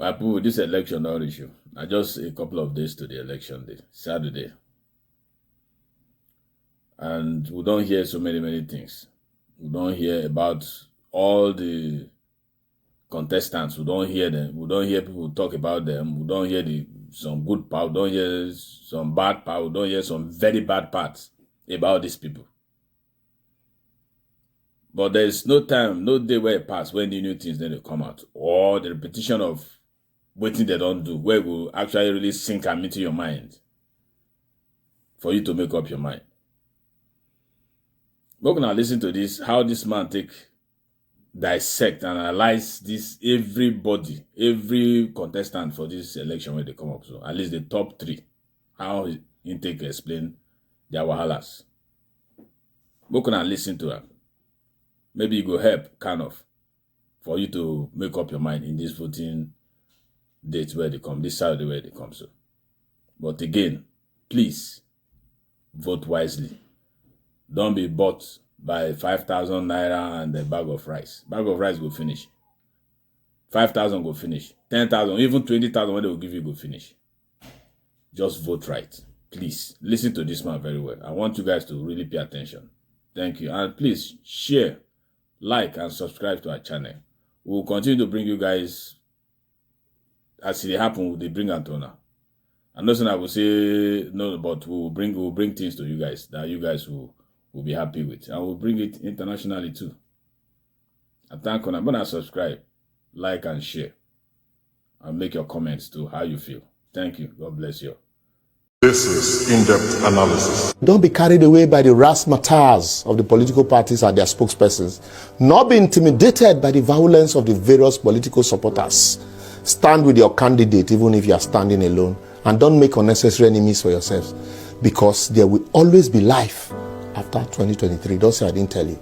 I put this election on issue. I just a couple of days to the election day, Saturday. And we don't hear so many things. We don't hear about all the contestants. We don't hear them. We don't hear people talk about them. We don't hear some good part. We don't hear some bad part. We don't hear some very bad parts about these people. But there's no time, no day where it pass when the new things then they come out. Or the repetition of waiting they don't do, where it will actually really sink and into your mind for you to make up your mind. We're gonna listen to this, how this man dissect and analyze this, everybody, every contestant for this election when they come up. So at least the top three, how he take explain their wahalas. We're gonna listen to that. Maybe it will help kind of for you to make up your mind in this voting date where they come, this Saturday where they come. So, but again, please vote wisely. Don't be bought by 5,000 naira and a bag of rice. Bag of rice will finish. 5,000 go finish. 10,000, even 20,000 when they will give you go finish. Just vote right. Please listen to this man very well. I want you guys to really pay attention. Thank you. And please share, like, and subscribe to our channel. We will continue to bring you guys, as it happens, they bring Antona. I'm not saying I will say no, but we'll bring things to you guys that you guys will be happy with. And we'll bring it internationally too. And thank you. I'm gonna subscribe, like, and share. And make your comments to how you feel. Thank you. God bless you. This is in-depth analysis. Don't be carried away by the razzmatazz of the political parties and their spokespersons. Nor be intimidated by the violence of the various political supporters. Stand with your candidate even if you are standing alone. And don't make unnecessary enemies for yourselves. Because there will always be life after 2023. Don't say I didn't tell you.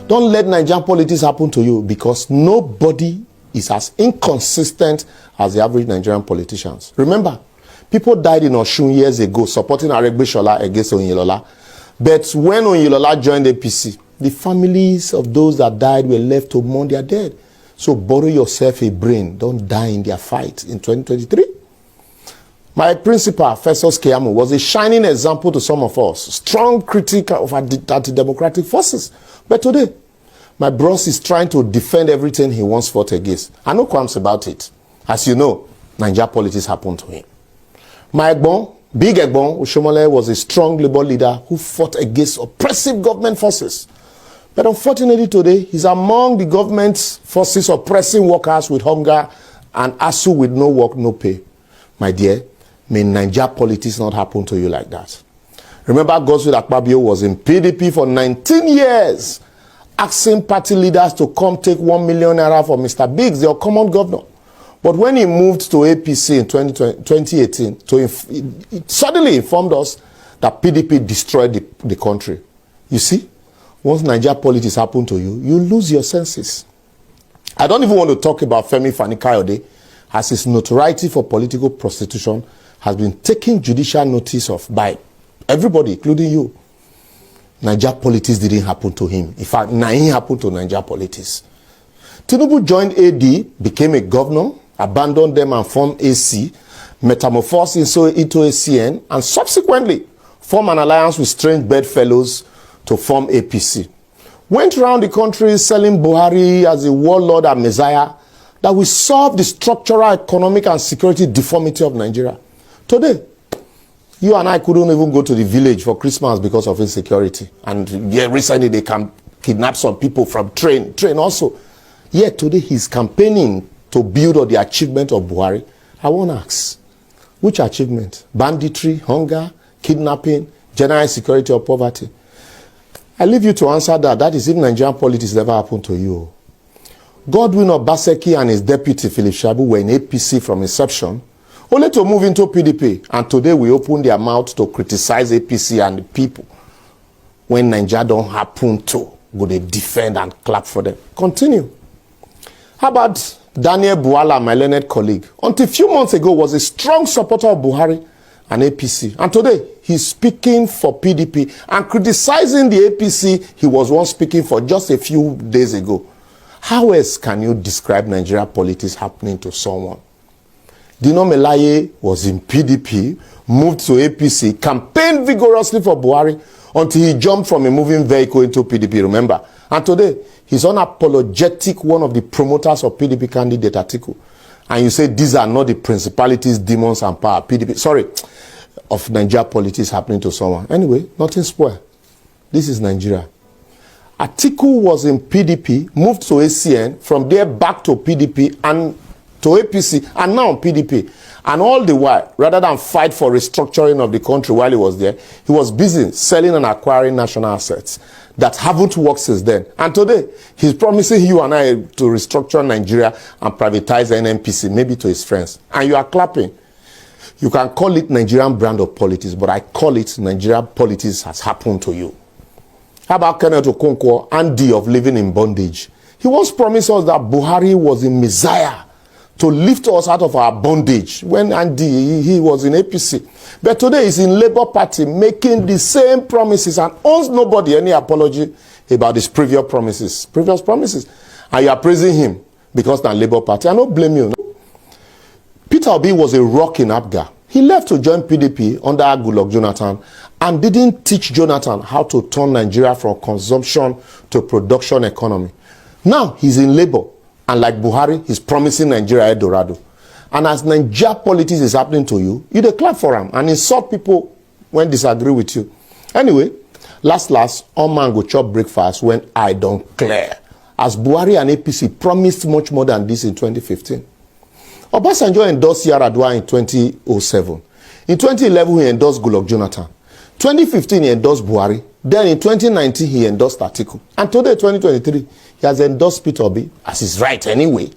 Don't let Nigerian politics happen to you, because nobody is as inconsistent as the average Nigerian politicians. Remember, people died in Osun years ago supporting Aregbesola against Oyinlola. But when Oyinlola joined APC, the families of those that died were left to mourn their dead. So borrow yourself a brain. Don't die in their fight in 2023. My principal, Festus Keyamo, was a shining example to some of us. Strong critic of anti-democratic forces. But today, my bros is trying to defend everything he once fought against. I know qualms about it. As you know, Nigeria politics happened to him. My Egbon, Big Egbon Oshomole, was a strong labor leader who fought against oppressive government forces. But unfortunately today, he's among the government's forces oppressing workers with hunger and ASU with no work, no pay. My dear, may Nigeria politics not happen to you like that. Remember, Godswill Akpabio was in PDP for 19 years, asking party leaders to come take 1 million naira for Mr. Biggs, their common governor. But when he moved to APC in 2018, he suddenly informed us that PDP destroyed the country. You see, once Nigeria politics happen to you, you lose your senses. I don't even want to talk about Femi Fani-Kayode, as his notoriety for political prostitution has been taken judicial notice of by everybody, including you. Nigeria politics didn't happen to him. In fact, nothing happened to Nigeria politics. Tinubu joined AD, became a governor, abandoned them and formed AC, metamorphosed into ACN, and subsequently formed an alliance with strange bedfellows to form APC. Went around the country selling Buhari as a warlord and messiah that will solve the structural, economic, and security deformity of Nigeria. Today, you and I couldn't even go to the village for Christmas because of insecurity. And yeah, recently they can kidnap some people from train also. Yet today he's campaigning to build on the achievement of Buhari. I want to ask, which achievement? Banditry, hunger, kidnapping, general insecurity or poverty? I leave you to answer that. That is if Nigerian politics never happened to you. Godwin Obaseki and his deputy Philip Shabu were in APC from inception, only to move into PDP. And today we open their mouth to criticize APC and the people. When Nigeria don't happen to, go they defend and clap for them. Continue. How about Daniel Buala, my learned colleague? Until a few months ago, was a strong supporter of Buhari and APC. And today, he's speaking for PDP and criticizing the APC he was once speaking for just a few days ago. How else can you describe Nigeria politics happening to someone? Dino Melaye was in PDP, moved to APC, campaigned vigorously for Buhari until he jumped from a moving vehicle into PDP, remember? And today, he's unapologetic one of the promoters of PDP candidate Atiku. And you say these are not the principalities, demons, and power. PDP, sorry, of Nigeria politics happening to someone. Anyway, nothing spoiled. This is Nigeria. Atiku was in PDP, moved to ACN, from there back to PDP and to APC, and now PDP. And all the while, rather than fight for restructuring of the country while he was there, he was busy selling and acquiring national assets that haven't worked since then. And today, he's promising you and I to restructure Nigeria and privatize NNPC, maybe to his friends. And you are clapping. You can call it Nigerian brand of politics, but I call it Nigerian politics has happened to you. How about Kenneth Okonkwo, Andy of living in bondage? He once promised us that Buhari was a messiah to lift us out of our bondage when Andy, he was in APC. But today he's in Labour Party making the same promises and owes nobody any apology about his previous promises. And you are praising him because they're Labour Party. I don't blame you. No? Peter Obi was a rock in Abga. He left to join PDP under Goodluck Jonathan and didn't teach Jonathan how to turn Nigeria from consumption to production economy. Now he's in Labour. And like Buhari, he's promising Nigeria Eldorado. And as Nigeria politics is happening to you, you declare for him and insult people when disagree with you. Anyway, last, all man go chop breakfast when I don't clear. As Buhari and APC promised much more than this in 2015. Obasanjo endorsed Yar'Adua in 2007. In 2011, he endorsed Goodluck Jonathan. 2015, he endorsed Buhari. Then in 2019, he endorsed Atiku. And today, 2023, he has endorsed Peter Obi, as his right anyway.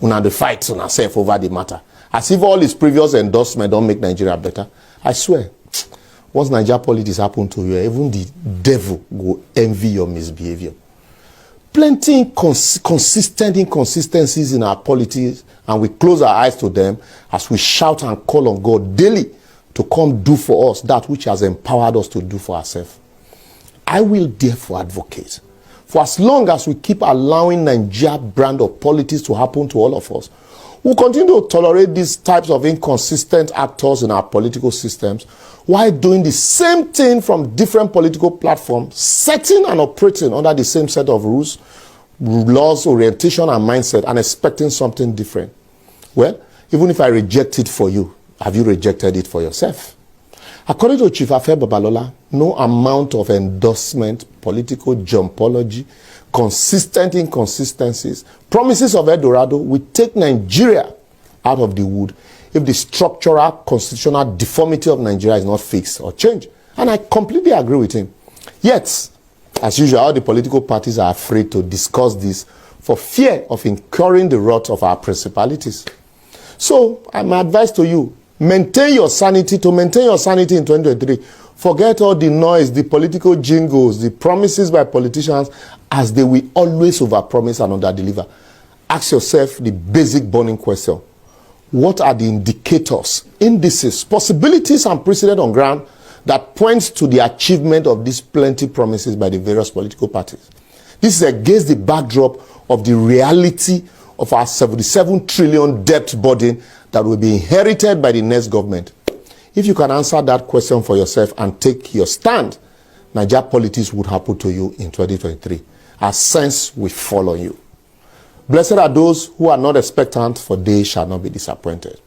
Una the fight on herself over the matter. As if all his previous endorsements don't make Nigeria better. I swear, once Nigeria politics happen to you, even the devil will envy your misbehavior. Plenty consistent inconsistencies in our politics, and we close our eyes to them as we shout and call on God daily to come do for us that which has empowered us to do for ourselves. I will therefore advocate for as long as we keep allowing Nigeria brand of politics to happen to all of us, we'll continue to tolerate these types of inconsistent actors in our political systems while doing the same thing from different political platforms, setting and operating under the same set of rules, laws, orientation, and mindset, and expecting something different. Well, even if I reject it for you, have you rejected it for yourself? According to Chief Afe Babalola, no amount of endorsement, political jumpology, consistent inconsistencies, promises of Eldorado will take Nigeria out of the wood if the structural constitutional deformity of Nigeria is not fixed or changed. And I completely agree with him. Yet, as usual, all the political parties are afraid to discuss this for fear of incurring the wrath of our principalities. So, my advice to you, maintain your sanity. To maintain your sanity in 2023, forget all the noise, the political jingles, the promises by politicians, as they will always overpromise and underdeliver. Ask yourself the basic burning question. What are the indicators, indices, possibilities, and precedent on ground that points to the achievement of these plenty promises by the various political parties? This is against the backdrop of the reality of our 77 trillion debt burden that will be inherited by the next government. If you can answer that question for yourself and take your stand, Nigeria politics would happen to you in 2023. As sense will fall on you. Blessed are those who are not expectant, for they shall not be disappointed.